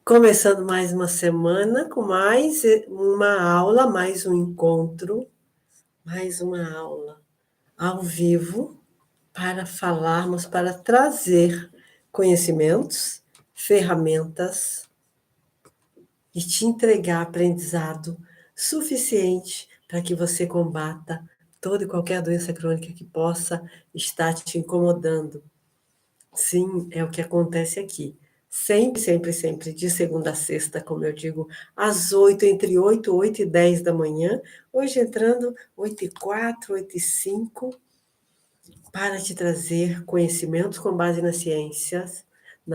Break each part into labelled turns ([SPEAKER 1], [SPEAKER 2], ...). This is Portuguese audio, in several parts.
[SPEAKER 1] Começando mais uma semana com mais uma aula, mais um encontro, mais uma aula ao vivo para falarmos, para trazer conhecimentos, ferramentas e te entregar aprendizado suficiente para que você combata toda e qualquer doença crônica que possa estar te incomodando. Sim, é o que acontece aqui. Sempre, sempre, sempre, de segunda a sexta, como eu digo, às 8, entre 8 e 10 da manhã. Hoje entrando 8h04, 8h05, para te trazer conhecimentos com base na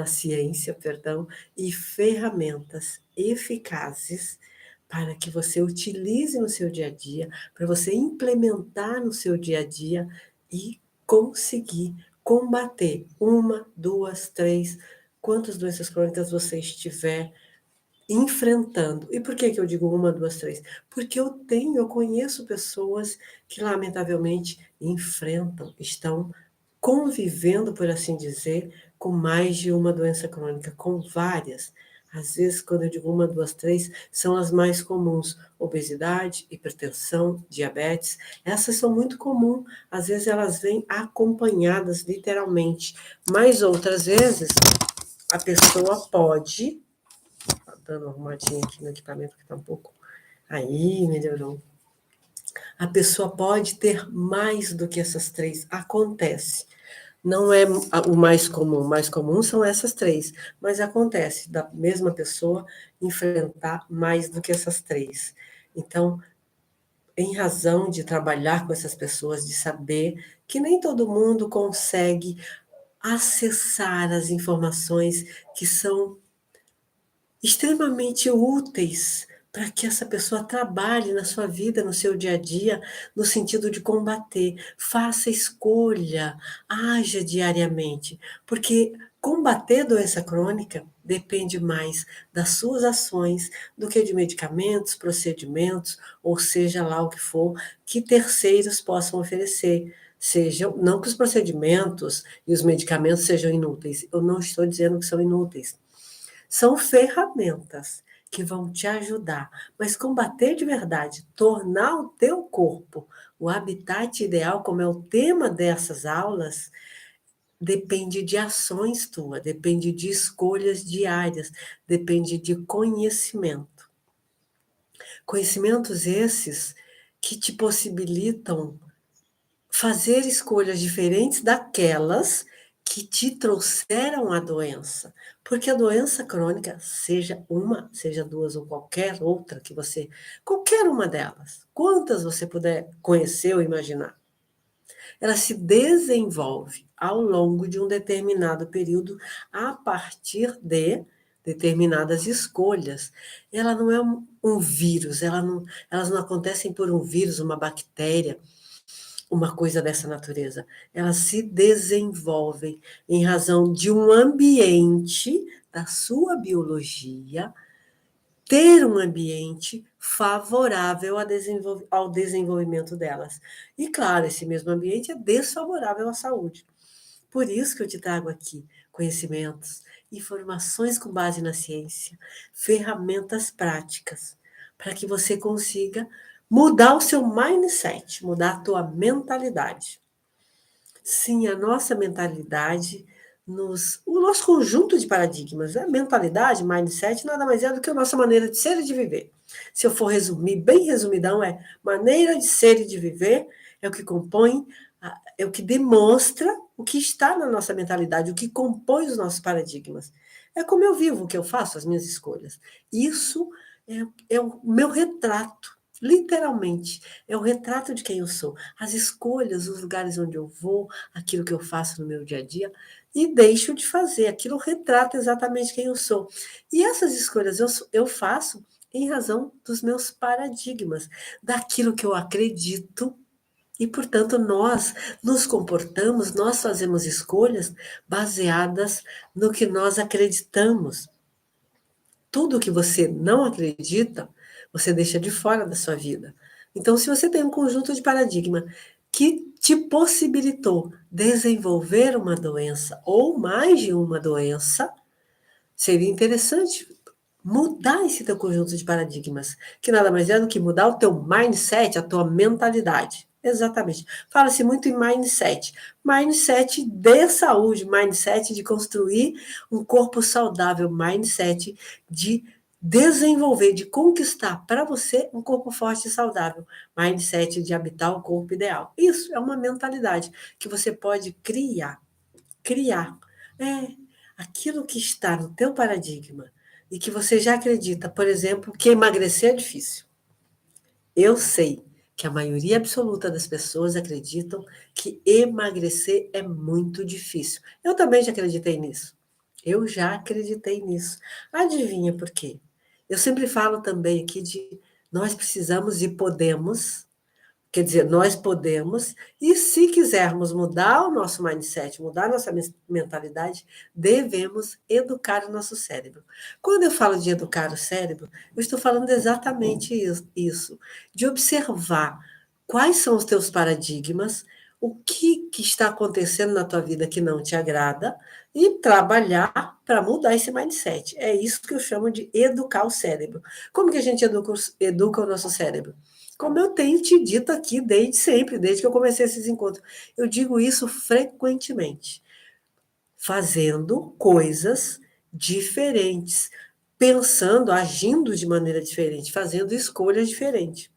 [SPEAKER 1] ciência, perdão, e ferramentas eficazes para que você utilize no seu dia a dia, para você implementar no seu dia a dia e conseguir combater uma, duas, três, quantas doenças crônicas você estiver enfrentando. E por que eu digo uma, duas, três? Porque eu conheço pessoas que, lamentavelmente, enfrentam, estão convivendo, por assim dizer, com mais de uma doença crônica, com várias. Às vezes, quando eu digo uma, duas, três, são as mais comuns: obesidade, hipertensão, diabetes. Essas são muito comuns. Às vezes, elas vêm acompanhadas, literalmente. Mas outras vezes, a pessoa pode. Dando uma arrumadinha aqui no equipamento que está um pouco. Aí, melhorou. A pessoa pode ter mais do que essas três. Acontece. Não é o mais comum são essas três, mas acontece da mesma pessoa enfrentar mais do que essas três. Então, em razão de trabalhar com essas pessoas, de saber que nem todo mundo consegue acessar as informações que são extremamente úteis para que essa pessoa trabalhe na sua vida, no seu dia a dia, no sentido de combater. Faça escolha, haja diariamente, porque combater doença crônica depende mais das suas ações do que de medicamentos, procedimentos, ou seja lá o que for, que terceiros possam oferecer. Sejam, não que os procedimentos e os medicamentos sejam inúteis, eu não estou dizendo que são inúteis. São ferramentas que vão te ajudar, mas combater de verdade, tornar o teu corpo o habitat ideal, como é o tema dessas aulas, depende de ações tuas, depende de escolhas diárias, depende de conhecimento. Conhecimentos esses que te possibilitam fazer escolhas diferentes daquelas que te trouxeram a doença. Porque a doença crônica, seja uma, seja duas ou qualquer outra que você, qualquer uma delas, quantas você puder conhecer ou imaginar, ela se desenvolve ao longo de um determinado período a partir de determinadas escolhas. Ela não é um vírus, elas não acontecem por um vírus, uma bactéria, uma coisa dessa natureza. Elas se desenvolvem em razão de um ambiente da sua biologia, ter um ambiente favorável ao desenvolvimento delas. E, claro, esse mesmo ambiente é desfavorável à saúde. Por isso que eu te trago aqui conhecimentos, informações com base na ciência, ferramentas práticas, para que você consiga mudar o seu mindset, mudar a tua mentalidade. Sim, a nossa mentalidade, o nosso conjunto de paradigmas, a mentalidade, mindset, nada mais é do que a nossa maneira de ser e de viver. Se eu for resumir, bem resumidão, é maneira de ser e de viver, é o que compõe, é o que demonstra o que está na nossa mentalidade, o que compõe os nossos paradigmas. É como eu vivo, o que eu faço, as minhas escolhas. Isso é o meu retrato. Literalmente, é o retrato de quem eu sou. As escolhas, os lugares onde eu vou, aquilo que eu faço no meu dia a dia, e deixo de fazer. Aquilo retrata exatamente quem eu sou. E essas escolhas eu faço em razão dos meus paradigmas, daquilo que eu acredito. E, portanto, nós nos comportamos, nós fazemos escolhas baseadas no que nós acreditamos. Tudo que você não acredita, você deixa de fora da sua vida. Então, se você tem um conjunto de paradigma que te possibilitou desenvolver uma doença ou mais de uma doença, seria interessante mudar esse teu conjunto de paradigmas, que nada mais é do que mudar o teu mindset, a tua mentalidade. Exatamente. Fala-se muito em mindset. Mindset de saúde, mindset de construir um corpo saudável, mindset de desenvolver, de conquistar para você um corpo forte e saudável, mindset de habitar o corpo ideal. Isso é uma mentalidade que você pode criar. É aquilo que está no teu paradigma e que você já acredita, por exemplo, que emagrecer é difícil. Eu sei que a maioria absoluta das pessoas acreditam que emagrecer é muito difícil. Eu também já acreditei nisso. Eu já acreditei nisso. Adivinha por quê? Eu sempre falo também aqui de nós precisamos e podemos. Quer dizer, nós podemos, e se quisermos mudar o nosso mindset, mudar a nossa mentalidade, devemos educar o nosso cérebro. Quando eu falo de educar o cérebro, eu estou falando exatamente isso, de observar quais são os teus paradigmas, o que está acontecendo na tua vida que não te agrada, e trabalhar para mudar esse mindset. É isso que eu chamo de educar o cérebro. Como que a gente educa o nosso cérebro? Como eu tenho te dito aqui desde sempre, desde que eu comecei esses encontros. Eu digo isso frequentemente, fazendo coisas diferentes, pensando, agindo de maneira diferente, fazendo escolhas diferentes.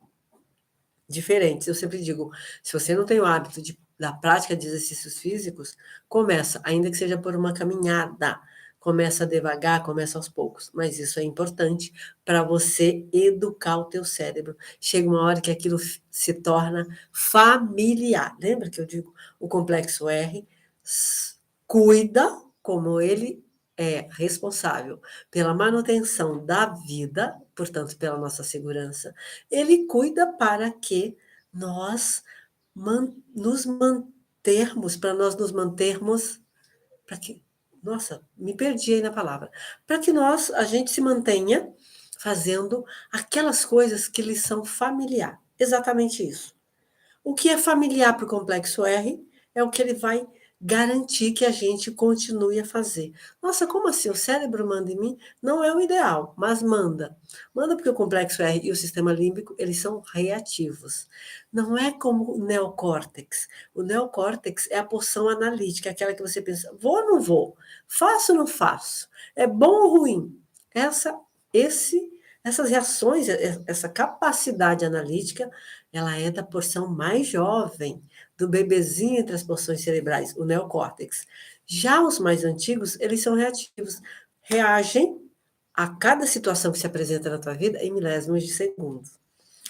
[SPEAKER 1] Eu sempre digo, se você não tem o hábito da prática de exercícios físicos, começa, ainda que seja por uma caminhada. Começa devagar, começa aos poucos, mas isso é importante para você educar o teu cérebro. Chega uma hora que aquilo se torna familiar. Lembra que eu digo, o complexo R cuida como ele é responsável pela manutenção da vida, portanto, pela nossa segurança, ele cuida para que nós nos mantermos, para nós nos mantermos, para que, nossa, me perdi aí na palavra, para que a gente se mantenha fazendo aquelas coisas que lhes são familiar. Exatamente isso. O que é familiar para o complexo R é o que ele vai garantir que a gente continue a fazer. Nossa, como assim? O cérebro manda em mim? Não é o ideal, mas manda. Manda porque o complexo R e o sistema límbico, eles são reativos. Não é como o neocórtex. O neocórtex é a porção analítica, aquela que você pensa, vou ou não vou? Faço ou não faço? É bom ou ruim? Essa, esse, essas reações, essa capacidade analítica, ela é da porção mais jovem, do bebezinho entre as porções cerebrais, o neocórtex. Já os mais antigos, eles são reativos, reagem a cada situação que se apresenta na tua vida em milésimos de segundo.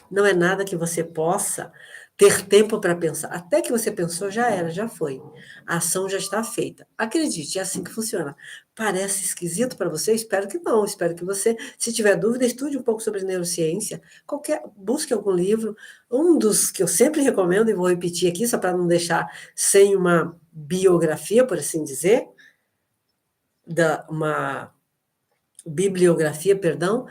[SPEAKER 1] Não é nada que você possa ter tempo para pensar. Até que você pensou, já era, já foi. A ação já está feita. Acredite, é assim que funciona. Parece esquisito para você? Espero que não. Espero que você, se tiver dúvida, estude um pouco sobre neurociência. Busque algum livro. Um dos que eu sempre recomendo, e vou repetir aqui, só para não deixar sem uma biografia, por assim dizer, uma bibliografia, perdão,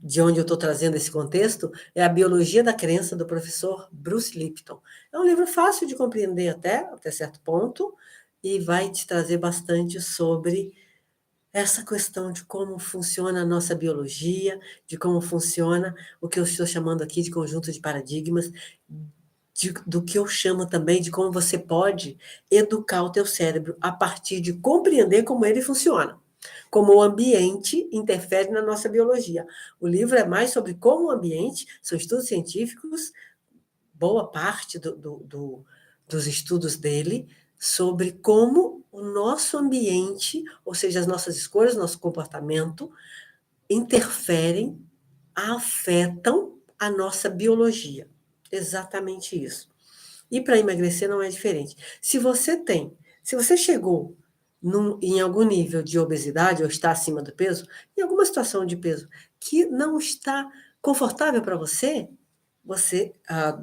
[SPEAKER 1] de onde eu estou trazendo esse contexto, é A Biologia da Crença, do professor Bruce Lipton. É um livro fácil de compreender até certo ponto, e vai te trazer bastante sobre essa questão de como funciona a nossa biologia, de como funciona o que eu estou chamando aqui de conjunto de paradigmas, do que eu chamo também de como você pode educar o teu cérebro a partir de compreender como ele funciona, como o ambiente interfere na nossa biologia. O livro é mais sobre como o ambiente, são estudos científicos, boa parte dos estudos dele, sobre como o nosso ambiente, ou seja, as nossas escolhas, nosso comportamento, interferem, afetam a nossa biologia. Exatamente isso. E para emagrecer não é diferente. Se você chegou em algum nível de obesidade ou está acima do peso, em alguma situação de peso que não está confortável para você,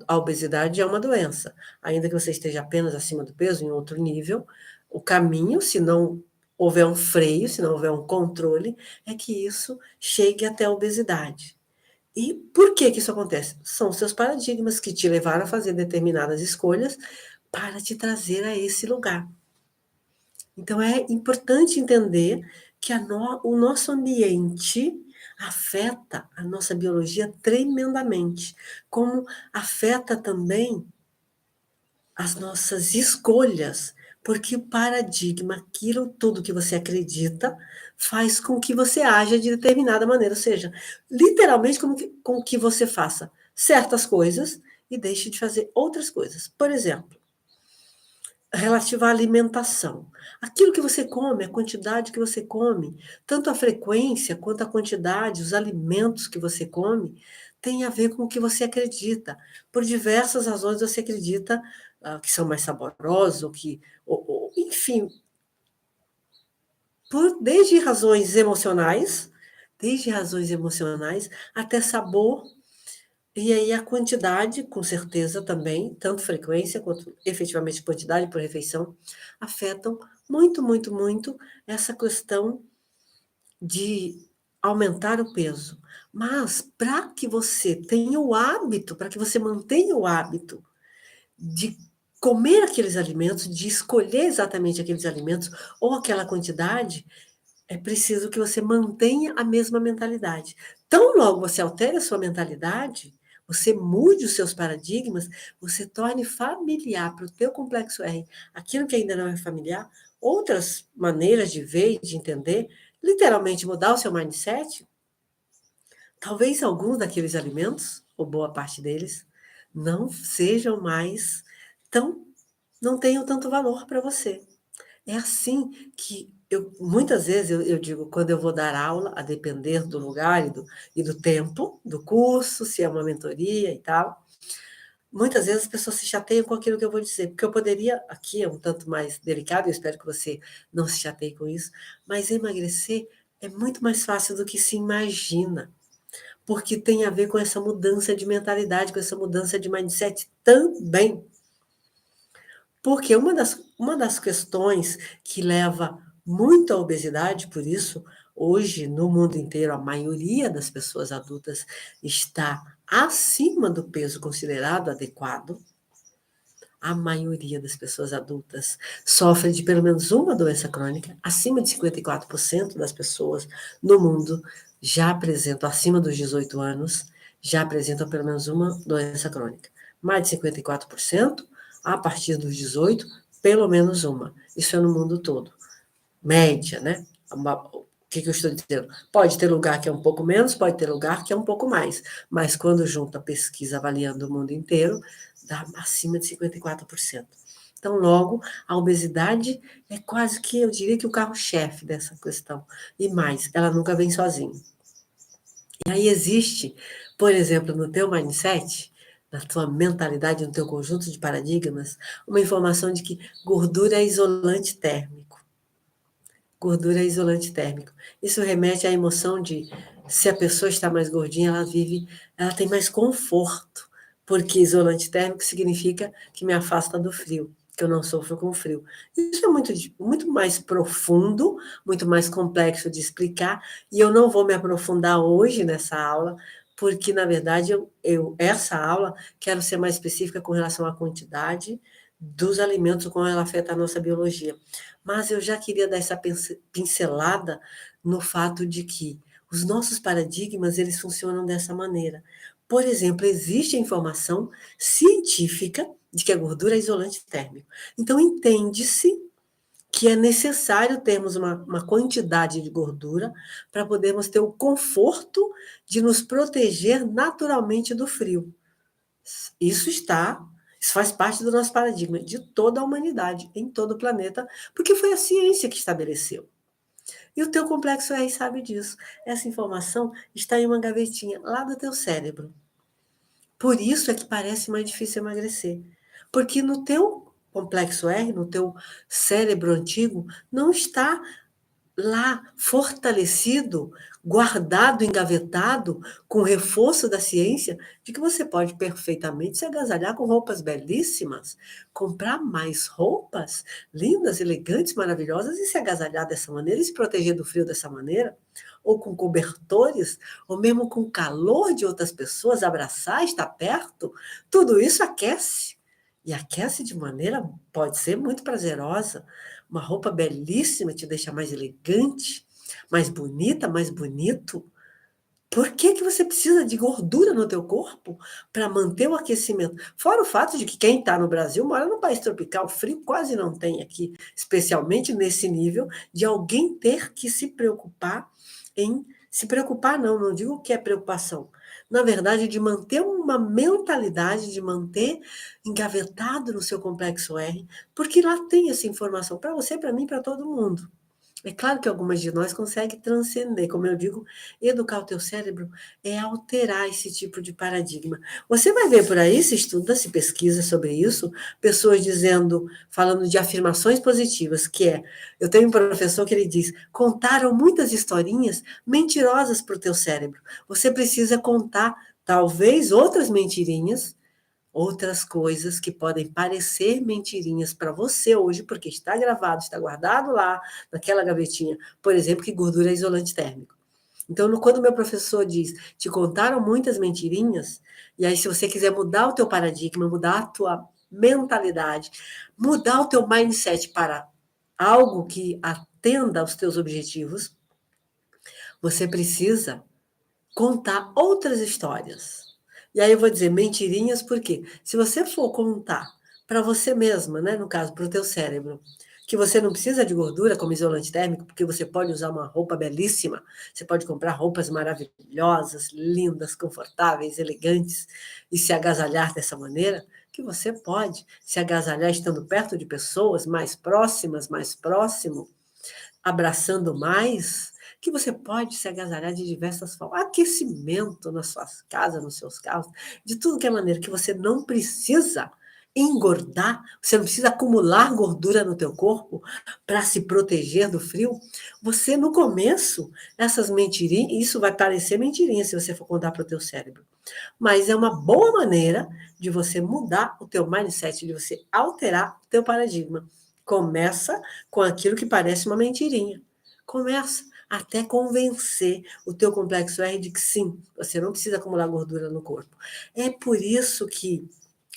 [SPEAKER 1] a obesidade é uma doença. Ainda que você esteja apenas acima do peso, em outro nível, o caminho, se não houver um freio, se não houver um controle, é que isso chegue até a obesidade. E por que isso acontece? São os seus paradigmas que te levaram a fazer determinadas escolhas para te trazer a esse lugar. Então é importante entender que o nosso ambiente afeta a nossa biologia tremendamente, como afeta também as nossas escolhas, porque o paradigma, aquilo tudo que você acredita, faz com que você haja de determinada maneira, ou seja, literalmente com que você faça certas coisas e deixe de fazer outras coisas. Por exemplo, relativa à alimentação. Aquilo que você come, a quantidade que você come, tanto a frequência quanto a quantidade, os alimentos que você come, tem a ver com o que você acredita. Por diversas razões você acredita que são mais saborosos, enfim, desde razões emocionais até sabor. E aí a quantidade, com certeza também, tanto frequência quanto efetivamente quantidade por refeição, afetam muito, muito, muito essa questão de aumentar o peso. Mas para que você tenha o hábito, para que você mantenha o hábito de comer aqueles alimentos, de escolher exatamente aqueles alimentos ou aquela quantidade, é preciso que você mantenha a mesma mentalidade. Tão logo você altere a sua mentalidade, você mude os seus paradigmas, você torne familiar para o teu complexo R aquilo que ainda não é familiar, outras maneiras de ver e de entender, literalmente mudar o seu mindset, talvez alguns daqueles alimentos, ou boa parte deles, não sejam mais tão, não tenham tanto valor para você. É assim que muitas vezes eu digo, quando eu vou dar aula, a depender do lugar e do tempo, do curso, se é uma mentoria e tal, muitas vezes as pessoas se chateiam com aquilo que eu vou dizer, porque eu poderia, aqui é um tanto mais delicado, eu espero que você não se chateie com isso, mas emagrecer é muito mais fácil do que se imagina, porque tem a ver com essa mudança de mentalidade, com essa mudança de mindset também. Porque uma das questões que leva muito à obesidade, por isso, hoje, no mundo inteiro, a maioria das pessoas adultas está acima do peso considerado adequado. A maioria das pessoas adultas sofre de pelo menos uma doença crônica. Acima de 54% das pessoas no mundo já apresentam, acima dos 18 anos, já apresentam pelo menos uma doença crônica. Mais de 54%, a partir dos 18, pelo menos uma. Isso é no mundo todo. Média, né? O que eu estou dizendo? Pode ter lugar que é um pouco menos, pode ter lugar que é um pouco mais, mas quando junta a pesquisa avaliando o mundo inteiro, dá acima de 54%. Então, logo, a obesidade é quase que, eu diria que o carro-chefe dessa questão. E mais, ela nunca vem sozinha. E aí existe, por exemplo, no teu mindset, na tua mentalidade, no teu conjunto de paradigmas, uma informação de que gordura é isolante térmico. Gordura é isolante térmico. Isso remete à emoção de se a pessoa está mais gordinha, ela tem mais conforto, porque isolante térmico significa que me afasta do frio, que eu não sofro com frio. Isso é muito, muito mais profundo, muito mais complexo de explicar, e eu não vou me aprofundar hoje nessa aula, porque, na verdade, essa aula quero ser mais específica com relação à quantidade dos alimentos, como ela afeta a nossa biologia. Mas eu já queria dar essa pincelada no fato de que os nossos paradigmas, eles funcionam dessa maneira. Por exemplo, existe a informação científica de que a gordura é isolante térmico. Então, entende-se que é necessário termos uma quantidade de gordura para podermos ter o conforto de nos proteger naturalmente do frio. Isso faz parte do nosso paradigma, de toda a humanidade, em todo o planeta, porque foi a ciência que estabeleceu. E o teu complexo R sabe disso. Essa informação está em uma gavetinha lá do teu cérebro. Por isso é que parece mais difícil emagrecer. Porque no teu complexo R, no teu cérebro antigo, não está lá fortalecido, guardado, engavetado, com o reforço da ciência, de que você pode perfeitamente se agasalhar com roupas belíssimas, comprar mais roupas lindas, elegantes, maravilhosas e se agasalhar dessa maneira e se proteger do frio dessa maneira, ou com cobertores, ou mesmo com o calor de outras pessoas, abraçar, estar perto, tudo isso aquece. E aquece de maneira, pode ser muito prazerosa. Uma roupa belíssima te deixa mais elegante, mais bonita, mais bonito, por que que você precisa de gordura no teu corpo para manter o aquecimento? Fora o fato de que quem está no Brasil mora num país tropical, frio quase não tem aqui, especialmente nesse nível de alguém ter que se preocupar em se preocupar não, não digo que é preocupação. Na verdade, de manter uma mentalidade, de manter engavetado no seu complexo R, porque lá tem essa informação para você, para mim, para todo mundo. É claro que algumas de nós conseguem transcender, como eu digo, educar o teu cérebro é alterar esse tipo de paradigma. Você vai ver por aí, se estuda, se pesquisa sobre isso, pessoas dizendo, falando de afirmações positivas, que é, eu tenho um professor que ele diz, contaram muitas historinhas mentirosas para o teu cérebro. Você precisa contar, talvez, outras mentirinhas, outras coisas que podem parecer mentirinhas para você hoje, porque está gravado, está guardado lá naquela gavetinha, por exemplo, que gordura é isolante térmico. Então, quando meu professor diz, te contaram muitas mentirinhas, e aí se você quiser mudar o teu paradigma, mudar a tua mentalidade, mudar o teu mindset para algo que atenda aos teus objetivos, você precisa contar outras histórias. E aí eu vou dizer mentirinhas, porque se você for contar para você mesma, né, no caso, para o teu cérebro, que você não precisa de gordura como isolante térmico, porque você pode usar uma roupa belíssima, você pode comprar roupas maravilhosas, lindas, confortáveis, elegantes, e se agasalhar dessa maneira, que você pode se agasalhar estando perto de pessoas mais próximas, mais próximo, abraçando mais, que você pode se agasalhar de diversas formas. Aquecimento nas suas casas, nos seus carros, de tudo que é maneira que você não precisa engordar, você não precisa acumular gordura no teu corpo para se proteger do frio. Você, no começo, essas mentirinhas, isso vai parecer mentirinha se você for contar para o teu cérebro, mas é uma boa maneira de você mudar o teu mindset, de você alterar o teu paradigma. Começa com aquilo que parece uma mentirinha. Começa até convencer o teu complexo R de que sim, você não precisa acumular gordura no corpo. É por isso que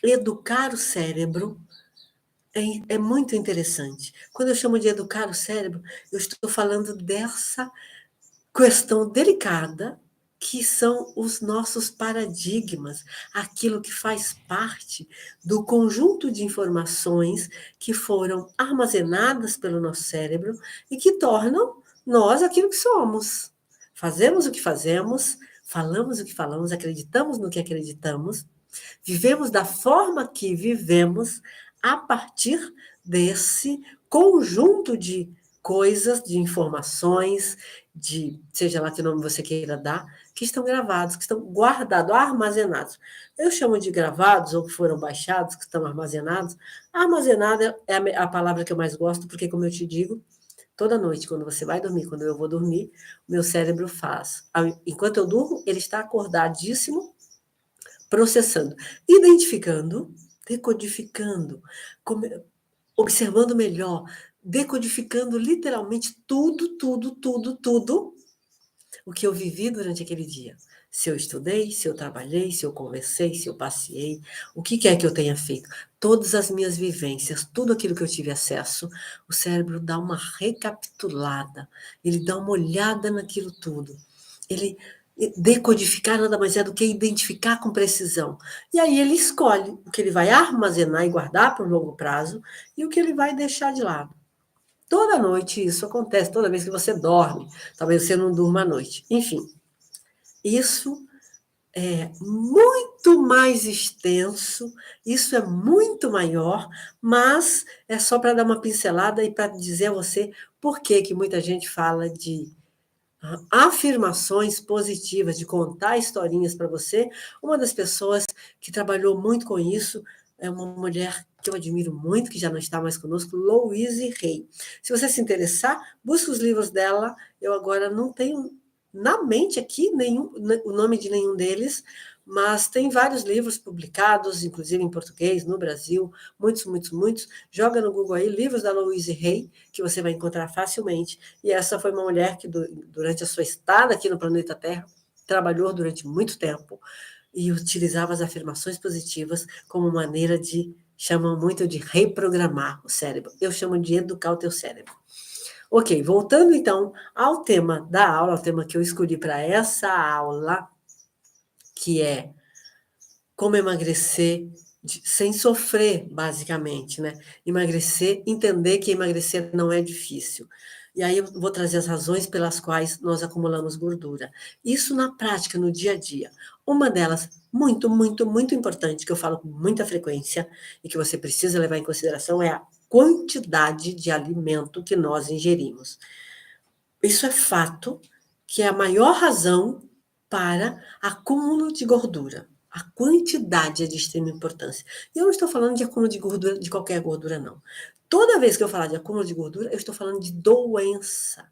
[SPEAKER 1] educar o cérebro é muito interessante. Quando eu chamo de educar o cérebro, eu estou falando dessa questão delicada que são os nossos paradigmas, aquilo que faz parte do conjunto de informações que foram armazenadas pelo nosso cérebro e que tornam nós aquilo que somos. Fazemos o que fazemos, falamos o que falamos, acreditamos no que acreditamos, vivemos da forma que vivemos a partir desse conjunto de coisas, de informações, de seja lá que nome você queira dar, que estão gravados, que estão guardados, armazenados. Eu chamo de gravados, ou que foram baixados, que estão armazenados. Armazenado é a palavra que eu mais gosto, porque, como eu te digo, toda noite, quando você vai dormir, quando eu vou dormir, o meu cérebro faz. Enquanto eu durmo, ele está acordadíssimo, processando, identificando, decodificando, observando melhor, decodificando literalmente tudo o que eu vivi durante aquele dia. Se eu estudei, se eu trabalhei, se eu conversei, se eu passeei, o que quer que eu tenha feito. Todas as minhas vivências, tudo aquilo que eu tive acesso, o cérebro dá uma recapitulada, ele dá uma olhada naquilo tudo. Ele decodificar nada mais é do que identificar com precisão. E aí ele escolhe o que ele vai armazenar e guardar para o longo prazo e o que ele vai deixar de lado. Toda noite isso acontece, toda vez que você dorme. Talvez você não durma à noite. Enfim, isso é muito mais extenso, isso é muito maior, mas é só para dar uma pincelada e para dizer a você por que que muita gente fala de afirmações positivas, de contar historinhas para você. Uma das pessoas que trabalhou muito com isso é uma mulher que eu admiro muito, que já não está mais conosco, Louise Hay. Se você se interessar, busque os livros dela. Eu agora não tenho na mente aqui o nome de nenhum deles, mas tem vários livros publicados, inclusive em português, no Brasil, muitos. Joga no Google aí, livros da Louise Hay, que você vai encontrar facilmente. E essa foi uma mulher que, durante a sua estada aqui no planeta Terra, trabalhou durante muito tempo e utilizava as afirmações positivas como maneira de, chamam muito de reprogramar o cérebro. Eu chamo de educar o teu cérebro. Ok, voltando então ao tema da aula, ao tema que eu escolhi para essa aula, que é como emagrecer sem sofrer, basicamente, né? Emagrecer, entender que emagrecer não é difícil. E aí eu vou trazer as razões pelas quais nós acumulamos gordura. Isso na prática, no dia a dia. Uma delas, muito, muito, muito importante, que eu falo com muita frequência e que você precisa levar em consideração, é a quantidade de alimento que nós ingerimos. Isso é fato, que é a maior razão para acúmulo de gordura. A quantidade é de extrema importância. E eu não estou falando de acúmulo de gordura, de qualquer gordura, não. Toda vez que eu falar de acúmulo de gordura, eu estou falando de doença.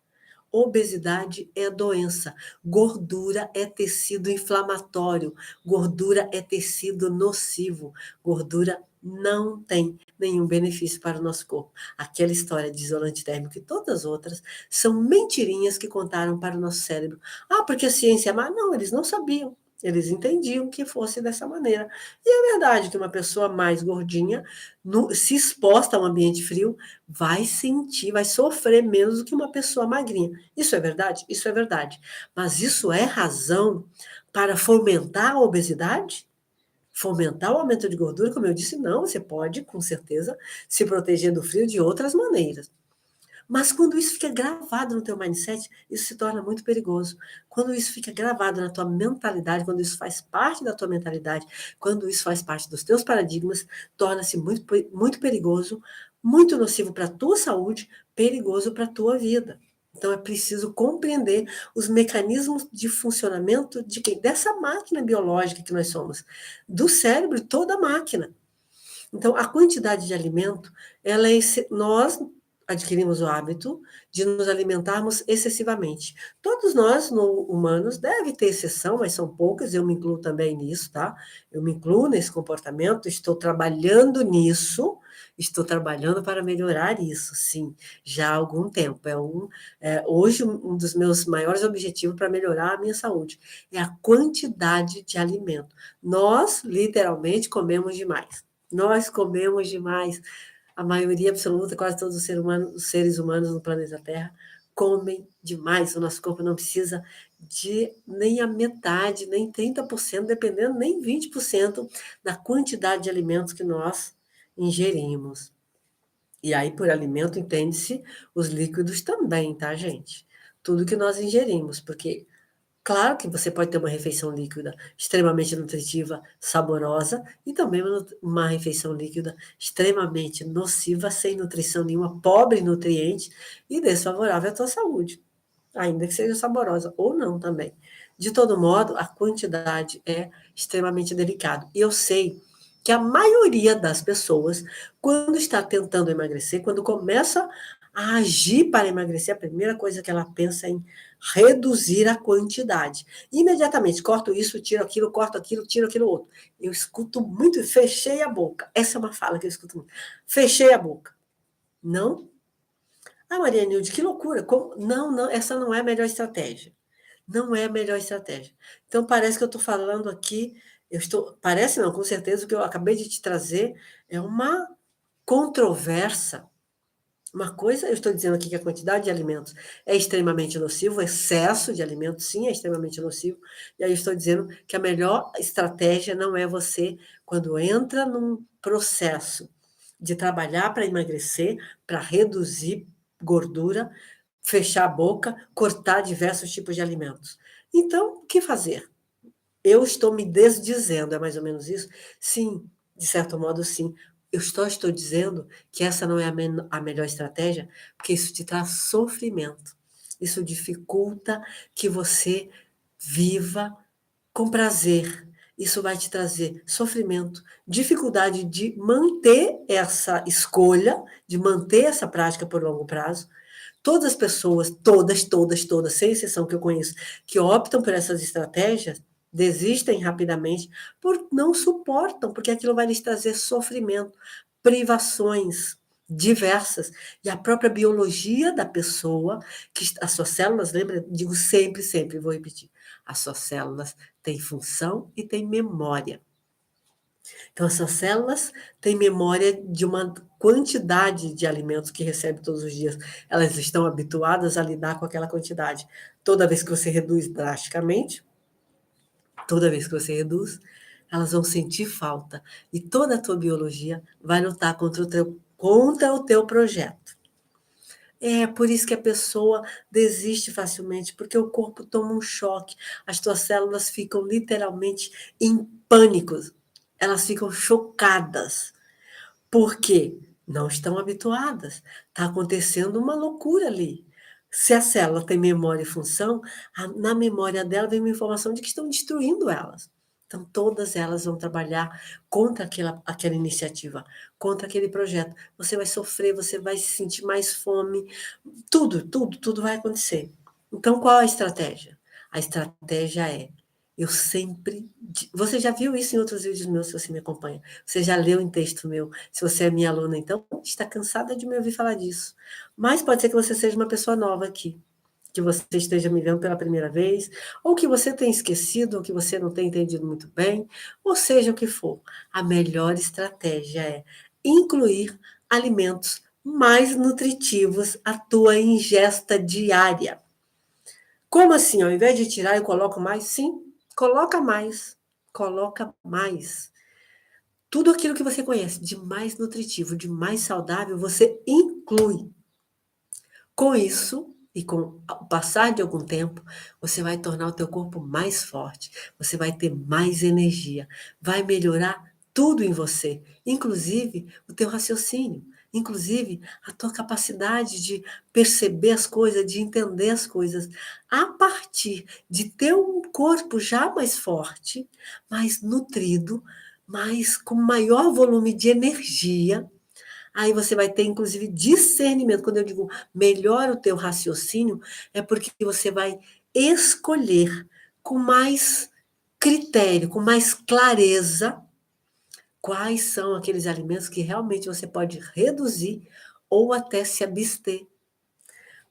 [SPEAKER 1] Obesidade é doença. Gordura é tecido inflamatório. Gordura é tecido nocivo. Gordura não tem nenhum benefício para o nosso corpo. Aquela história de isolante térmico e todas as outras são mentirinhas que contaram para o nosso cérebro. Ah, porque a ciência é má? Não, eles não sabiam. Eles entendiam que fosse dessa maneira. E é verdade que uma pessoa mais gordinha, se exposta a um ambiente frio, vai sentir, vai sofrer menos do que uma pessoa magrinha. Isso é verdade? Isso é verdade. Mas isso é razão para fomentar a obesidade? Fomentar o aumento de gordura? Como eu disse, não, você pode, com certeza, se proteger do frio de outras maneiras. Mas quando isso fica gravado no teu mindset, isso se torna muito perigoso. Quando isso fica gravado na tua mentalidade, quando isso faz parte da tua mentalidade, quando isso faz parte dos teus paradigmas, torna-se muito, muito perigoso, muito nocivo para a tua saúde, perigoso para a tua vida. Então é preciso compreender os mecanismos de funcionamento de quem? Dessa máquina biológica que nós somos, do cérebro, toda a máquina. Então, a quantidade de alimento, ela é, nós adquirimos o hábito de nos alimentarmos excessivamente. Todos nós, humanos, deve ter exceção, mas são poucas, eu me incluo também nisso, tá? Eu me incluo nesse comportamento, estou trabalhando nisso, estou trabalhando para melhorar isso, sim, já há algum tempo. Hoje, um dos meus maiores objetivos para melhorar a minha saúde é a quantidade de alimento. Nós, literalmente, comemos demais. Nós comemos demais. A maioria absoluta, quase todos os seres humanos no planeta Terra, comem demais. O nosso corpo não precisa de nem a metade, nem 30%, dependendo, nem 20% da quantidade de alimentos que nós ingerimos. E aí, por alimento, entende-se os líquidos também, tá, gente? Tudo que nós ingerimos, porque claro que você pode ter uma refeição líquida extremamente nutritiva, saborosa, e também uma refeição líquida extremamente nociva, sem nutrição nenhuma, pobre em nutrientes e desfavorável à tua saúde, ainda que seja saborosa ou não também. De todo modo, a quantidade é extremamente delicado. E eu sei que a maioria das pessoas, quando está tentando emagrecer, quando começa a agir para emagrecer, a primeira coisa que ela pensa é em reduzir a quantidade. Imediatamente, corto isso, tiro aquilo, corto aquilo, tiro aquilo outro. Eu escuto muito, fechei a boca. Essa é uma fala que eu escuto muito. Fechei a boca. Não? Ah, Maria Nilde, que loucura. Como? Não, não, essa não é a melhor estratégia. Não é a melhor estratégia. Então, parece que eu estou falando aqui, parece não, com certeza, o que eu acabei de te trazer é uma controvérsia. Uma coisa, eu estou dizendo aqui que a quantidade de alimentos é extremamente nocivo, o excesso de alimentos, sim, é extremamente nocivo. E aí eu estou dizendo que a melhor estratégia não é você, quando entra num processo de trabalhar para emagrecer, para reduzir gordura, fechar a boca, cortar diversos tipos de alimentos. Então, o que fazer? Eu estou me desdizendo, é mais ou menos isso? Sim, de certo modo, sim. Eu estou dizendo que essa não é a melhor estratégia, porque isso te traz sofrimento. Isso dificulta que você viva com prazer. Isso vai te trazer sofrimento, dificuldade de manter essa escolha, de manter essa prática por longo prazo. Todas as pessoas, todas, sem exceção que eu conheço, que optam por essas estratégias, desistem rapidamente, porque não suportam, porque aquilo vai lhes trazer sofrimento, privações diversas, e a própria biologia da pessoa, que as suas células, lembra, digo sempre, sempre, vou repetir, as suas células têm função e têm memória. Então, essas células têm memória de uma quantidade de alimentos que recebe todos os dias. Elas estão habituadas a lidar com aquela quantidade. Toda vez que você reduz drasticamente, toda vez que você reduz, elas vão sentir falta. E toda a tua biologia vai lutar contra o teu projeto. É por isso que a pessoa desiste facilmente, porque o corpo toma um choque. As tuas células ficam literalmente em pânico. Elas ficam chocadas. Por quê? Não estão habituadas. Está acontecendo uma loucura ali. Se a célula tem memória e função, na memória dela vem uma informação de que estão destruindo elas. Então, todas elas vão trabalhar contra aquela iniciativa, contra aquele projeto. Você vai sofrer, você vai sentir mais fome, tudo vai acontecer. Então, qual a estratégia? A estratégia é, eu sempre... Você já viu isso em outros vídeos meus, se você me acompanha. Você já leu em texto meu. Se você é minha aluna, então, está cansada de me ouvir falar disso. Mas pode ser que você seja uma pessoa nova aqui, que você esteja me vendo pela primeira vez, ou que você tenha esquecido, ou que você não tenha entendido muito bem, ou seja o que for. A melhor estratégia é incluir alimentos mais nutritivos à tua ingesta diária. Como assim? Ao invés de tirar, eu coloco mais? Sim, coloca mais. Coloca mais. Tudo aquilo que você conhece de mais nutritivo, de mais saudável, você inclui. Com isso, e com o passar de algum tempo, você vai tornar o teu corpo mais forte, você vai ter mais energia, vai melhorar tudo em você, inclusive o teu raciocínio, inclusive a tua capacidade de perceber as coisas, de entender as coisas, a partir de ter um corpo já mais forte, mais nutrido, mais com maior volume de energia. Aí você vai ter, inclusive, discernimento. Quando eu digo melhora o teu raciocínio, é porque você vai escolher com mais critério, com mais clareza, quais são aqueles alimentos que realmente você pode reduzir ou até se abster.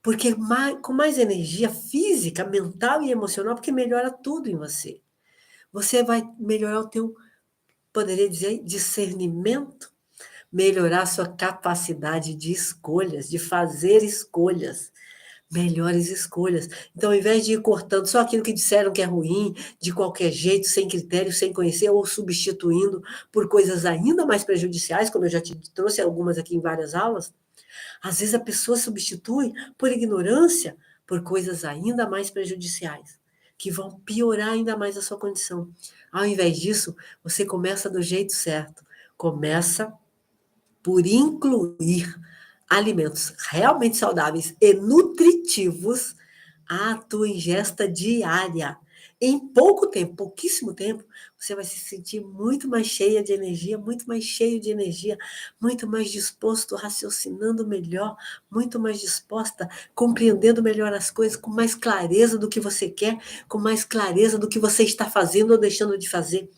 [SPEAKER 1] Porque com mais energia física, mental e emocional, porque melhora tudo em você. Você vai melhorar o teu, poderia dizer, discernimento, melhorar sua capacidade de escolhas, de fazer escolhas, melhores escolhas. Então, ao invés de ir cortando só aquilo que disseram que é ruim, de qualquer jeito, sem critério, sem conhecer, ou substituindo por coisas ainda mais prejudiciais, como eu já te trouxe algumas aqui em várias aulas, às vezes a pessoa substitui por ignorância, por coisas ainda mais prejudiciais, que vão piorar ainda mais a sua condição. Ao invés disso, você começa do jeito certo. Começa por incluir alimentos realmente saudáveis e nutritivos à tua ingesta diária. Em pouco tempo, pouquíssimo tempo, você vai se sentir muito mais cheia de energia, muito mais cheio de energia, muito mais disposto, raciocinando melhor, muito mais disposta, compreendendo melhor as coisas, com mais clareza do que você quer, com mais clareza do que você está fazendo ou deixando de fazer.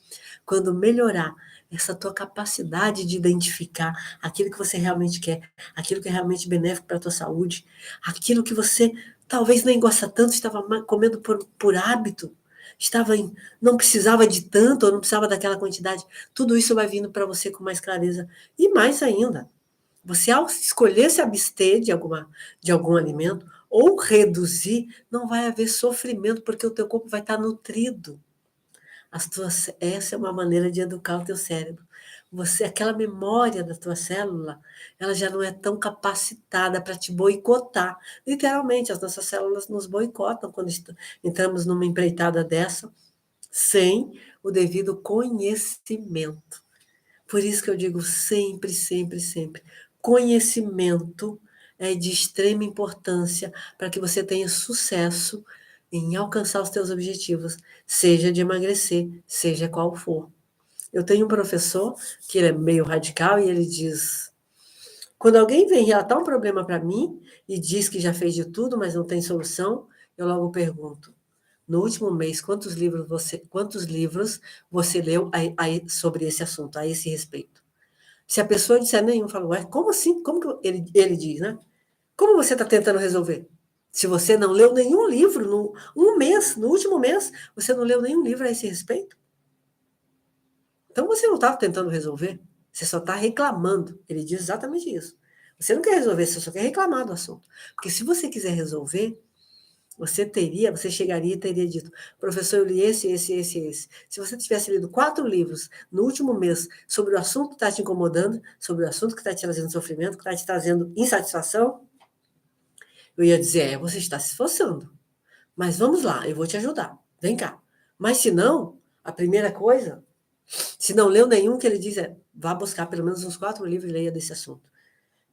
[SPEAKER 1] Quando melhorar essa tua capacidade de identificar aquilo que você realmente quer, aquilo que é realmente benéfico para a tua saúde, aquilo que você talvez nem gosta tanto, estava comendo por hábito, não precisava de tanto, ou não precisava daquela quantidade, tudo isso vai vindo para você com mais clareza. E mais ainda, você ao escolher se abster de algum alimento, ou reduzir, não vai haver sofrimento, porque o teu corpo vai estar nutrido. Essa é uma maneira de educar o teu cérebro. Aquela memória da tua célula, ela já não é tão capacitada para te boicotar. Literalmente, as nossas células nos boicotam quando entramos numa empreitada dessa, sem o devido conhecimento. Por isso que eu digo sempre, sempre, sempre, conhecimento é de extrema importância para que você tenha sucesso em alcançar os teus objetivos, seja de emagrecer, seja qual for. Eu tenho um professor que ele é meio radical e ele diz: quando alguém vem relatar um problema para mim e diz que já fez de tudo, mas não tem solução, eu logo pergunto: no último mês, quantos livros você leu sobre esse assunto, a esse respeito? Se a pessoa disser nenhum, eu falo: ué, como assim? Como que ele diz, né? Como você está tentando resolver? Se você não leu nenhum livro no último mês, você não leu nenhum livro a esse respeito? Então você não estava tentando resolver. Você só está reclamando. Ele diz exatamente isso. Você não quer resolver, você só quer reclamar do assunto. Porque se você quiser resolver, você chegaria e teria dito, professor, eu li esse. Se você tivesse lido 4 livros no último mês sobre o assunto que está te incomodando, sobre o assunto que está te trazendo sofrimento, que está te trazendo insatisfação, eu ia dizer, você está se esforçando. Mas vamos lá, eu vou te ajudar. Vem cá. Mas se não, a primeira coisa, se não leu nenhum, que ele diz é, vá buscar pelo menos uns 4 livros e leia desse assunto.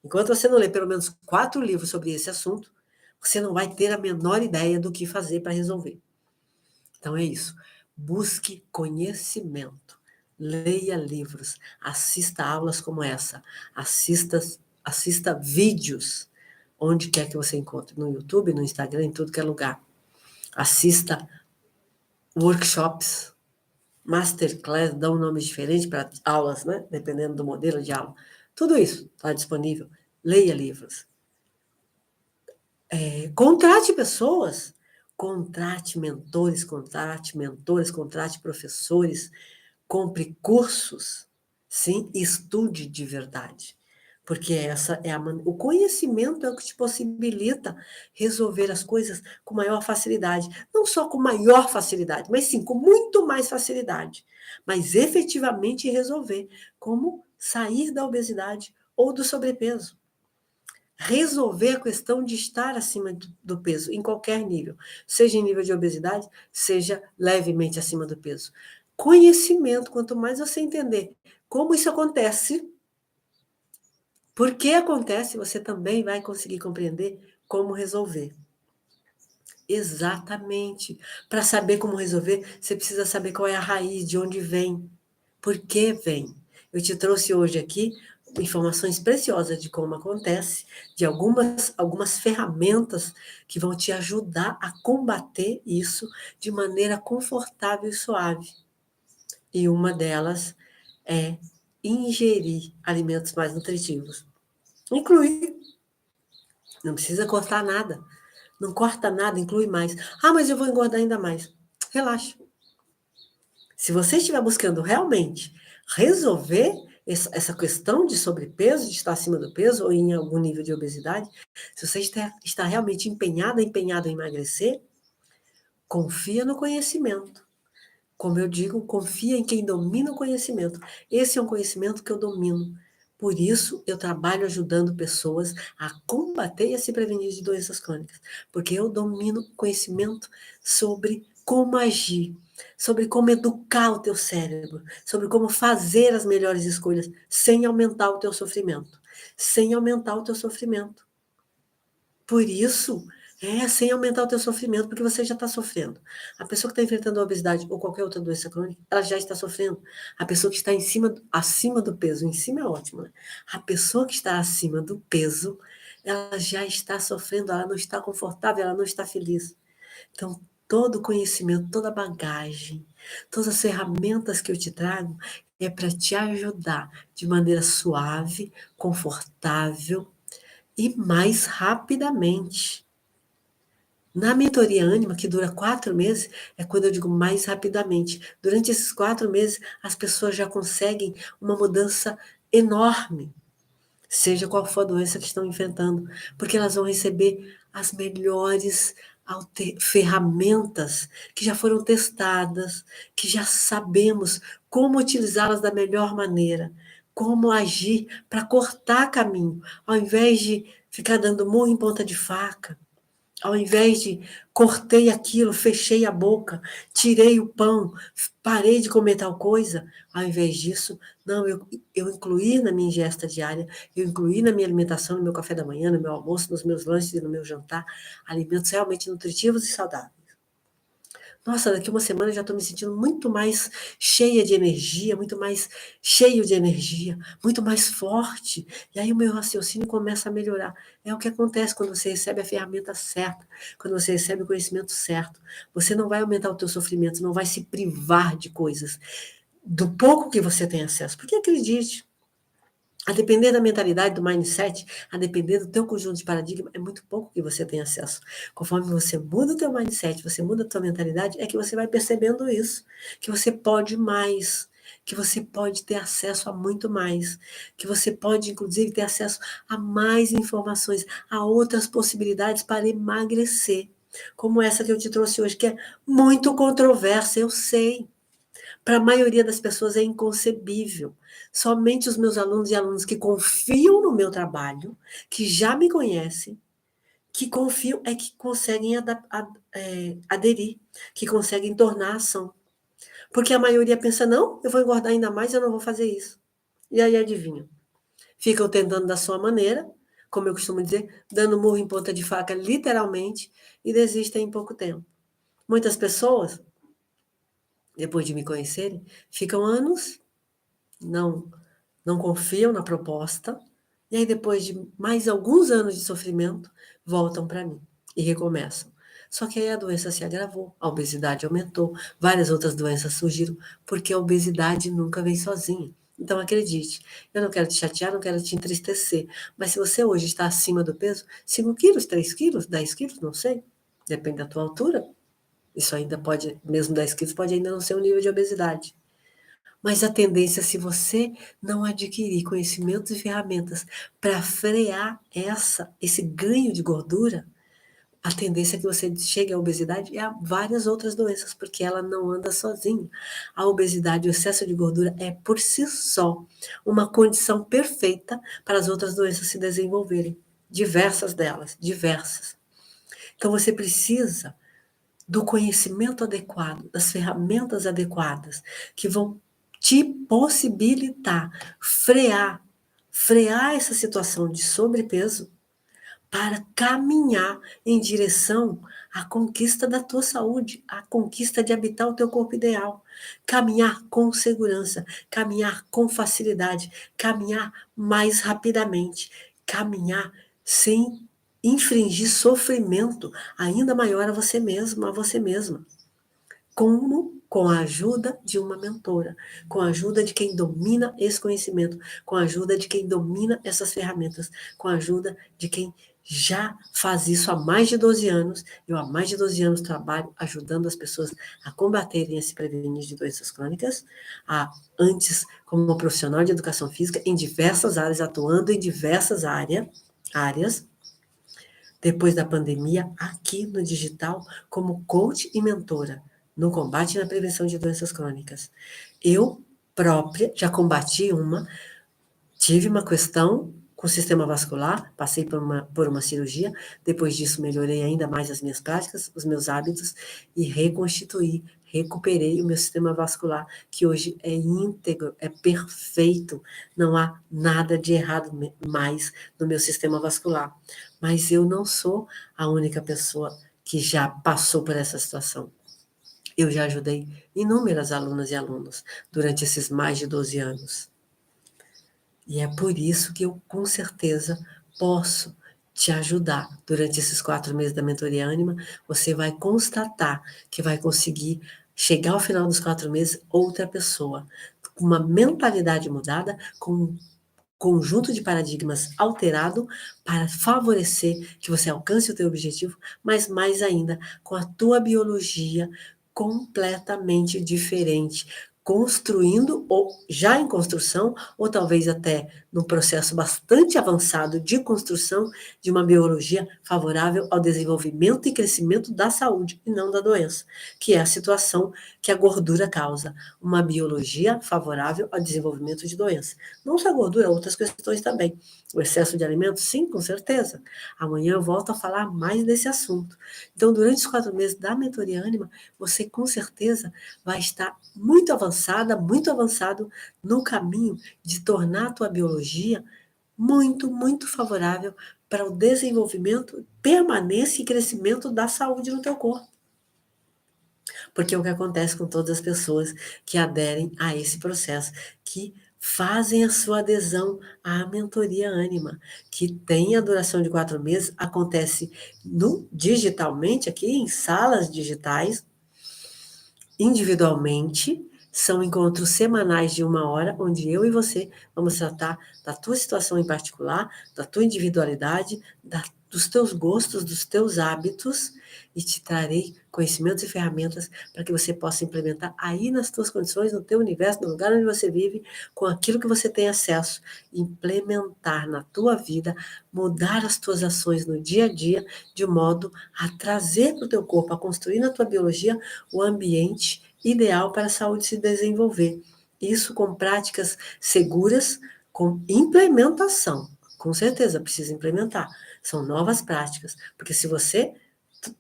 [SPEAKER 1] Enquanto você não lê pelo menos 4 livros sobre esse assunto, você não vai ter a menor ideia do que fazer para resolver. Então é isso. Busque conhecimento. Leia livros. Assista aulas como essa. Assista vídeos. Onde quer que você encontre. No YouTube, no Instagram, em tudo que é lugar. Assista workshops, masterclass, dão nomes diferentes para aulas, né? Dependendo do modelo de aula. Tudo isso está disponível. Leia livros. Contrate pessoas, contrate mentores, contrate professores, compre cursos, sim, estude de verdade. Porque essa é o conhecimento é o que te possibilita resolver as coisas com maior facilidade. Não só com maior facilidade, mas sim com muito mais facilidade. Mas efetivamente resolver. Como sair da obesidade ou do sobrepeso. Resolver a questão de estar acima do peso, em qualquer nível, seja em nível de obesidade, seja levemente acima do peso. Conhecimento, quanto mais você entender como isso acontece, por que acontece, você também vai conseguir compreender como resolver. Exatamente. Para saber como resolver, você precisa saber qual é a raiz, de onde vem, por que vem. Eu te trouxe hoje aqui informações preciosas de como acontece, de algumas ferramentas que vão te ajudar a combater isso de maneira confortável e suave. E uma delas é ingerir alimentos mais nutritivos. Incluir. Não precisa cortar nada. Não corta nada, inclui mais. Ah, mas eu vou engordar ainda mais. Relaxa. Se você estiver buscando realmente resolver essa questão de sobrepeso, de estar acima do peso ou em algum nível de obesidade, se você está realmente empenhado em emagrecer, confia no conhecimento. Como eu digo, confia em quem domina o conhecimento. Esse é um conhecimento que eu domino. Por isso, eu trabalho ajudando pessoas a combater e a se prevenir de doenças crônicas. Porque eu domino conhecimento sobre como agir, sobre como educar o teu cérebro, sobre como fazer as melhores escolhas sem aumentar o teu sofrimento. Sem aumentar o teu sofrimento. Por isso, sem aumentar o teu sofrimento, porque você já está sofrendo. A pessoa que está enfrentando a obesidade ou qualquer outra doença crônica, ela já está sofrendo. A pessoa que está acima do peso, em cima é ótimo, né? A pessoa que está acima do peso, ela já está sofrendo, ela não está confortável, ela não está feliz. Então, todo o conhecimento, toda a bagagem, todas as ferramentas que eu te trago é para te ajudar de maneira suave, confortável, e mais rapidamente. Na mentoria Ânima, que dura 4 meses, é quando eu digo mais rapidamente. Durante esses 4 meses, as pessoas já conseguem uma mudança enorme, seja qual for a doença que estão enfrentando, porque elas vão receber as melhores ferramentas que já foram testadas, que já sabemos como utilizá-las da melhor maneira, como agir para cortar caminho, ao invés de ficar dando murro em ponta de faca, ao invés de cortei aquilo, fechei a boca, tirei o pão, parei de comer tal coisa, ao invés disso, não, eu incluí na minha ingesta diária, eu incluí na minha alimentação, no meu café da manhã, no meu almoço, nos meus lanches e no meu jantar, alimentos realmente nutritivos e saudáveis. Nossa, daqui uma semana eu já estou me sentindo muito mais cheia de energia, muito mais cheio de energia, muito mais forte. E aí o meu raciocínio começa a melhorar. É o que acontece quando você recebe a ferramenta certa, quando você recebe o conhecimento certo. Você não vai aumentar o teu sofrimento, não vai se privar de coisas, do pouco que você tem acesso. Porque acredite, a depender da mentalidade, do mindset, a depender do teu conjunto de paradigma, é muito pouco que você tem acesso. Conforme você muda o teu mindset, você muda a tua mentalidade, é que você vai percebendo isso, que você pode mais, que você pode ter acesso a muito mais, que você pode, inclusive, ter acesso a mais informações, a outras possibilidades para emagrecer, como essa que eu te trouxe hoje, que é muito controversa, eu sei. Para a maioria das pessoas é inconcebível. Somente os meus alunos e alunas que confiam no meu trabalho, que já me conhecem, que confiam é que conseguem aderir, que conseguem tornar a ação. Porque a maioria pensa, não, eu vou engordar ainda mais, eu não vou fazer isso. E aí, adivinha? Ficam tentando da sua maneira, como eu costumo dizer, dando murro em ponta de faca, literalmente, e desistem em pouco tempo. Muitas pessoas, depois de me conhecerem, ficam anos, não, não confiam na proposta, e aí depois de mais alguns anos de sofrimento, voltam para mim e recomeçam. Só que aí a doença se agravou, a obesidade aumentou, várias outras doenças surgiram, porque a obesidade nunca vem sozinha. Então acredite, eu não quero te chatear, não quero te entristecer, mas se você hoje está acima do peso, 5 quilos, 3 quilos, 10 quilos, não sei, depende da tua altura, isso ainda pode, mesmo 10 quilos, pode ainda não ser um nível de obesidade. Mas a tendência, se você não adquirir conhecimentos e ferramentas para frear esse ganho de gordura, a tendência é que você chegue à obesidade e a várias outras doenças, porque ela não anda sozinha. A obesidade, o excesso de gordura é por si só uma condição perfeita para as outras doenças se desenvolverem. Diversas delas, diversas. Então você precisa do conhecimento adequado, das ferramentas adequadas, que vão te possibilitar frear essa situação de sobrepeso para caminhar em direção à conquista da tua saúde, à conquista de habitar o teu corpo ideal. Caminhar com segurança, caminhar com facilidade, caminhar mais rapidamente, caminhar sem infringir sofrimento ainda maior a você mesmo, a você mesma. Como? Com a ajuda de uma mentora, com a ajuda de quem domina esse conhecimento, com a ajuda de quem domina essas ferramentas, com a ajuda de quem já faz isso há mais de 12 anos. Eu há mais de 12 anos trabalho ajudando as pessoas a combaterem e a se prevenir de doenças crônicas, antes como uma profissional de educação física em diversas áreas, atuando em diversas áreas, depois da pandemia, aqui no digital, como coach e mentora no combate e na prevenção de doenças crônicas. Eu própria já combati tive uma questão com o sistema vascular, passei por uma cirurgia, depois disso melhorei ainda mais as minhas práticas, os meus hábitos e recuperei o meu sistema vascular, que hoje é íntegro, é perfeito, não há nada de errado mais no meu sistema vascular. Mas eu não sou a única pessoa que já passou por essa situação. Eu já ajudei inúmeras alunas e alunos durante esses mais de 12 anos. E é por isso que eu, com certeza, posso te ajudar. Durante esses 4 meses da mentoria Ânima, você vai constatar que vai conseguir chegar ao final dos 4 meses outra pessoa, com uma mentalidade mudada, com um conjunto de paradigmas alterado para favorecer que você alcance o teu objetivo, mas mais ainda, com a tua biologia completamente diferente, construindo, ou já em construção, ou talvez até num processo bastante avançado de construção de uma biologia favorável ao desenvolvimento e crescimento da saúde e não da doença, que é a situação que a gordura causa, uma biologia favorável ao desenvolvimento de doença. Não só a gordura, outras questões também. O excesso de alimentos, sim, com certeza. Amanhã eu volto a falar mais desse assunto. Então, durante os 4 meses da mentoria Ânima, você com certeza vai estar muito avançada, muito avançado no caminho de tornar a tua biologia muito, muito favorável para o desenvolvimento, permanência e crescimento da saúde no teu corpo. Porque é o que acontece com todas as pessoas que aderem a esse processo, que fazem a sua adesão à mentoria Ânima, que tem a duração de 4 meses, acontece digitalmente, aqui em salas digitais, individualmente, são encontros semanais de 1 hora, onde eu e você vamos tratar da tua situação em particular, da tua individualidade, da dos teus gostos, dos teus hábitos, e te trarei conhecimentos e ferramentas para que você possa implementar aí nas tuas condições, no teu universo, no lugar onde você vive, com aquilo que você tem acesso, implementar na tua vida, mudar as tuas ações no dia a dia, de modo a trazer para o teu corpo, a construir na tua biologia o ambiente ideal para a saúde se desenvolver. Isso com práticas seguras, com implementação. Com certeza, precisa implementar. São novas práticas, porque se você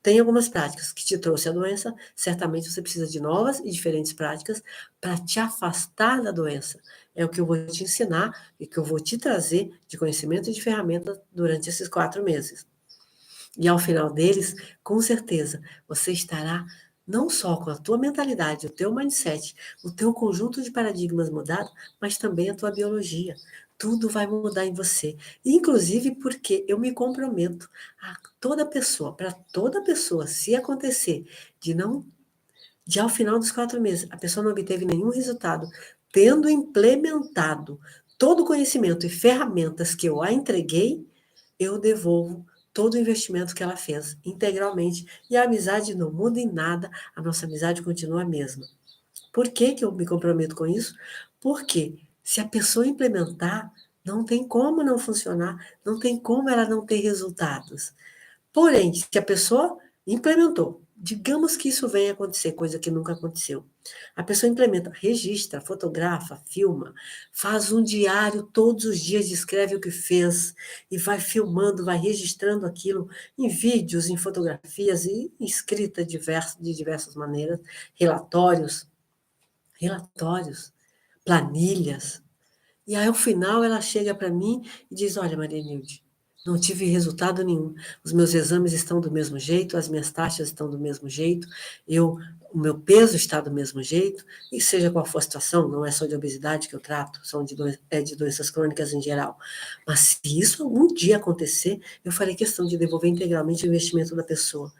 [SPEAKER 1] tem algumas práticas que te trouxe a doença, certamente você precisa de novas e diferentes práticas para te afastar da doença. É o que eu vou te ensinar e que eu vou te trazer de conhecimento e de ferramenta durante esses 4 meses. E ao final deles, com certeza, você estará não só com a tua mentalidade, o teu mindset, o teu conjunto de paradigmas mudado, mas também a tua biologia. Tudo vai mudar em você. Inclusive porque eu me comprometo a toda pessoa, para toda pessoa, se acontecer de ao final dos 4 meses, a pessoa não obteve nenhum resultado, tendo implementado todo o conhecimento e ferramentas que eu a entreguei, eu devolvo todo o investimento que ela fez, integralmente. E a amizade não muda em nada, a nossa amizade continua a mesma. Por que que eu me comprometo com isso? Porque se a pessoa implementar, não tem como não funcionar, não tem como ela não ter resultados. Porém, se a pessoa implementou, digamos que isso venha acontecer, coisa que nunca aconteceu. A pessoa implementa, registra, fotografa, filma, faz um diário todos os dias, descreve o que fez e vai filmando, vai registrando aquilo em vídeos, em fotografias e escrita de diversas maneiras, relatórios, planilhas. E aí, ao final, ela chega para mim e diz: Olha, Maria Nilde, não tive resultado nenhum. Os meus exames estão do mesmo jeito, as minhas taxas estão do mesmo jeito, o meu peso está do mesmo jeito, e seja qual for a situação, não é só de obesidade que eu trato, são de doenças crônicas em geral. Mas se isso algum dia acontecer, eu farei questão de devolver integralmente o investimento da pessoa,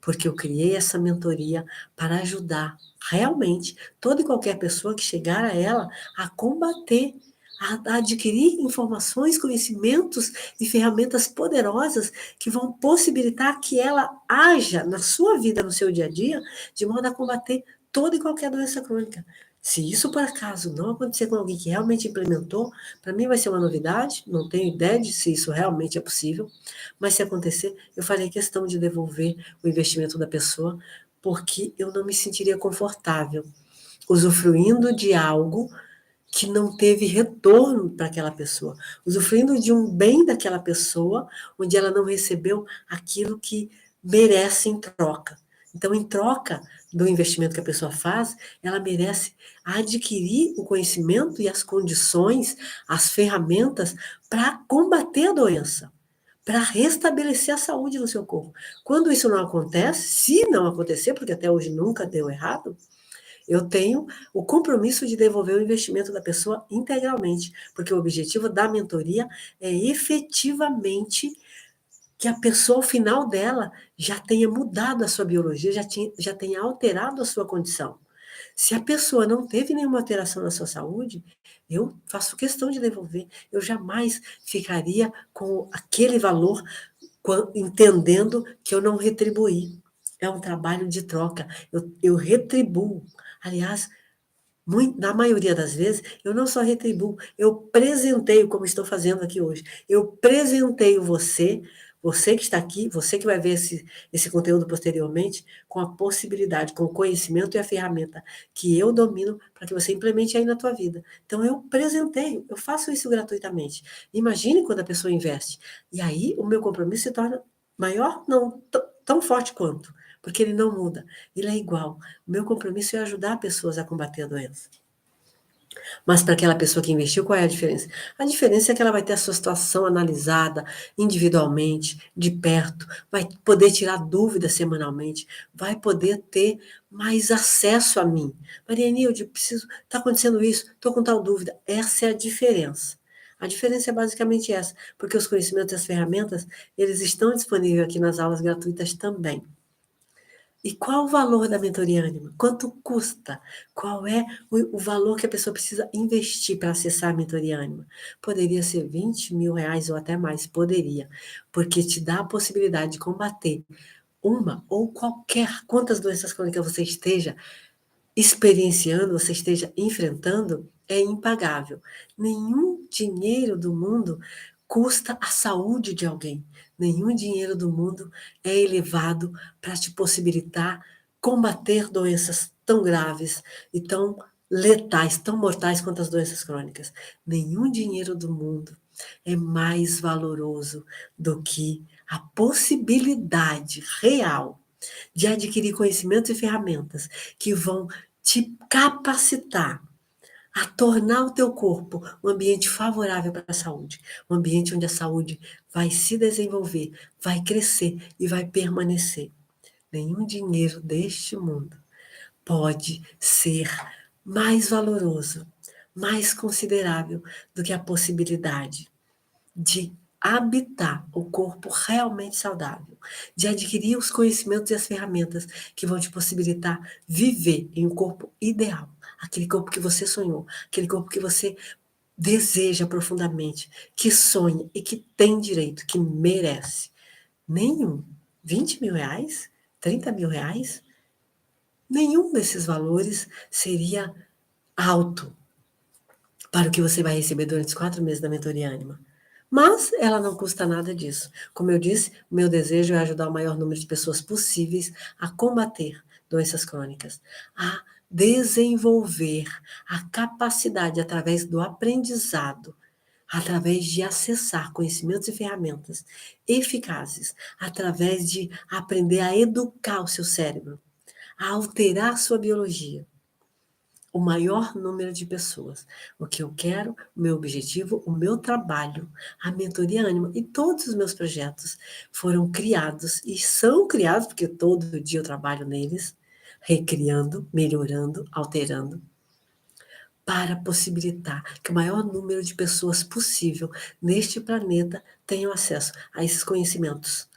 [SPEAKER 1] porque eu criei essa mentoria para ajudar realmente toda e qualquer pessoa que chegar a ela a combater, a adquirir informações, conhecimentos e ferramentas poderosas que vão possibilitar que ela haja na sua vida, no seu dia a dia, de modo a combater toda e qualquer doença crônica. Se isso, por acaso, não acontecer com alguém que realmente implementou, para mim vai ser uma novidade, não tenho ideia de se isso realmente é possível, mas se acontecer, eu farei questão de devolver o investimento da pessoa, porque eu não me sentiria confortável usufruindo de algo que não teve retorno para aquela pessoa, usufruindo de um bem daquela pessoa, onde ela não recebeu aquilo que merece em troca. Então, em troca do investimento que a pessoa faz, ela merece adquirir o conhecimento e as condições, as ferramentas para combater a doença, para restabelecer a saúde no seu corpo. Quando isso não acontece, se não acontecer, porque até hoje nunca deu errado, eu tenho o compromisso de devolver o investimento da pessoa integralmente, porque o objetivo da mentoria é efetivamente que a pessoa, ao final dela, já tenha mudado a sua biologia, já tenha alterado a sua condição. Se a pessoa não teve nenhuma alteração na sua saúde, eu faço questão de devolver. Eu jamais ficaria com aquele valor entendendo que eu não retribuí. É um trabalho de troca. Eu retribuo. Aliás, na maioria das vezes, eu não só retribuo, eu presenteio, como estou fazendo aqui hoje. Eu presenteio você, você que está aqui, você que vai ver esse conteúdo posteriormente, com a possibilidade, com o conhecimento e a ferramenta que eu domino para que você implemente aí na tua vida. Então, eu presenteio, eu faço isso gratuitamente. Imagine quando a pessoa investe. E aí, o meu compromisso se torna maior, não tão forte quanto, porque ele não muda, ele é igual. O meu compromisso é ajudar pessoas a combater a doença. Mas para aquela pessoa que investiu, qual é a diferença? A diferença é que ela vai ter a sua situação analisada individualmente, de perto, vai poder tirar dúvidas semanalmente, vai poder ter mais acesso a mim. Maria Nilde, está acontecendo isso, estou com tal dúvida. Essa é a diferença. A diferença é basicamente essa, porque os conhecimentos e as ferramentas, eles estão disponíveis aqui nas aulas gratuitas também. E qual o valor da mentoria Ânima? Quanto custa? Qual é o valor que a pessoa precisa investir para acessar a mentoria Ânima? Poderia ser 20 mil reais ou até mais, poderia, porque te dá a possibilidade de combater uma ou quantas doenças crônicas você esteja experienciando, você esteja enfrentando, é impagável. Nenhum dinheiro do mundo custa a saúde de alguém. Nenhum dinheiro do mundo é elevado para te possibilitar combater doenças tão graves e tão letais, tão mortais quanto as doenças crônicas. Nenhum dinheiro do mundo é mais valoroso do que a possibilidade real de adquirir conhecimentos e ferramentas que vão te capacitar a tornar o teu corpo um ambiente favorável para a saúde, um ambiente onde a saúde vai se desenvolver, vai crescer e vai permanecer. Nenhum dinheiro deste mundo pode ser mais valoroso, mais considerável do que a possibilidade de habitar o corpo realmente saudável, de adquirir os conhecimentos e as ferramentas que vão te possibilitar viver em um corpo ideal, aquele corpo que você sonhou, aquele corpo que você deseja profundamente, que sonha e que tem direito, que merece. Nenhum. 20 mil reais? 30 mil reais? Nenhum desses valores seria alto para o que você vai receber durante os 4 meses da mentoria Ânima. Mas ela não custa nada disso. Como eu disse, o meu desejo é ajudar o maior número de pessoas possíveis a combater doenças crônicas, a desenvolver a capacidade através do aprendizado, através de acessar conhecimentos e ferramentas eficazes, através de aprender a educar o seu cérebro, a alterar a sua biologia, o maior número de pessoas. O que eu quero, o meu objetivo, o meu trabalho, a mentoria Ânima e todos os meus projetos foram criados e são criados, porque todo dia eu trabalho neles, recriando, melhorando, alterando, para possibilitar que o maior número de pessoas possível neste planeta tenham acesso a esses conhecimentos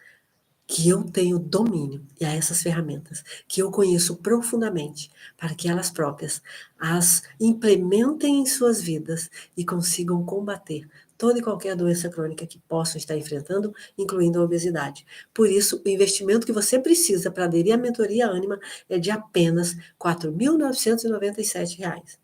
[SPEAKER 1] que eu tenho domínio e a essas ferramentas que eu conheço profundamente, para que elas próprias as implementem em suas vidas e consigam combater toda e qualquer doença crônica que possam estar enfrentando, incluindo a obesidade. Por isso, o investimento que você precisa para aderir à mentoria Ânima é de apenas R$ 4.997.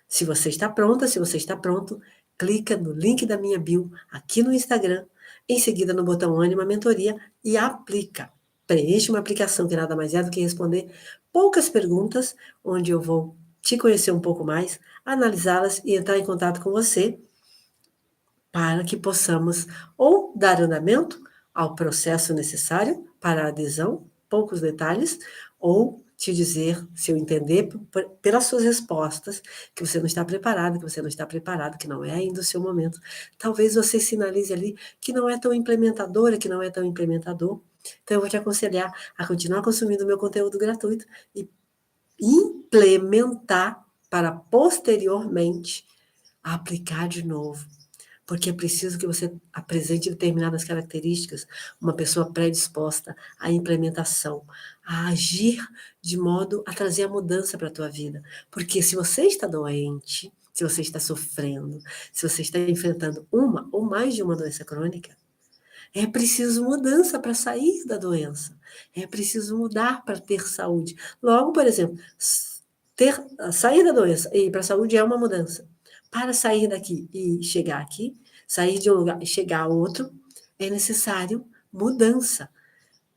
[SPEAKER 1] Se você está pronta, se você está pronto, clica no link da minha bio aqui no Instagram, em seguida no botão Ânima Mentoria e aplica. Preenche uma aplicação que nada mais é do que responder poucas perguntas, onde eu vou te conhecer um pouco mais, analisá-las e entrar em contato com você para que possamos ou dar andamento ao processo necessário para a adesão, poucos detalhes, ou te dizer, se eu entender pelas suas respostas, que você não está preparado, que você não está preparado, que não é ainda o seu momento. Talvez você sinalize ali que não é tão implementadora, que não é tão implementador. Então, eu vou te aconselhar a continuar consumindo o meu conteúdo gratuito e implementar para posteriormente aplicar de novo, porque é preciso que você apresente determinadas características, uma pessoa predisposta à implementação, a agir de modo a trazer a mudança para a tua vida. Porque se você está doente, se você está sofrendo, se você está enfrentando uma ou mais de uma doença crônica, é preciso mudança para sair da doença. É preciso mudar para ter saúde. Logo, por exemplo, sair da doença e ir para a saúde é uma mudança. Para sair daqui e chegar aqui, sair de um lugar e chegar a outro, é necessário mudança.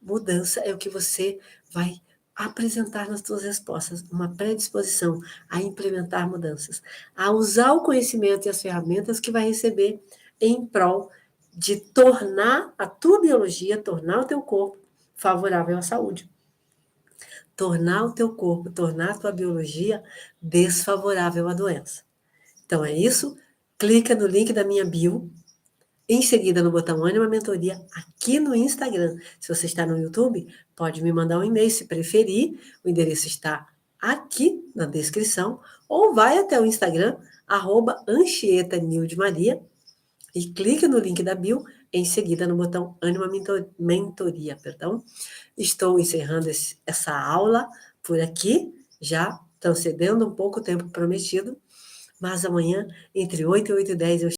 [SPEAKER 1] Mudança é o que você vai apresentar nas suas respostas, uma predisposição a implementar mudanças, a usar o conhecimento e as ferramentas que vai receber em prol de tornar a tua biologia, tornar o teu corpo favorável à saúde. Tornar o teu corpo, tornar a tua biologia desfavorável à doença. Então é isso. Clica no link da minha bio, em seguida no botão Ânima Mentoria, aqui no Instagram. Se você está no YouTube, pode me mandar um e-mail se preferir. O endereço está aqui na descrição. Ou vai até o Instagram, @Anchieta Nilde Maria, e clica no link da bio, em seguida no botão Anima Mentoria, perdão. Estou encerrando essa aula por aqui, já transcendendo um pouco o tempo prometido, mas amanhã, entre 8 e 8h10, eu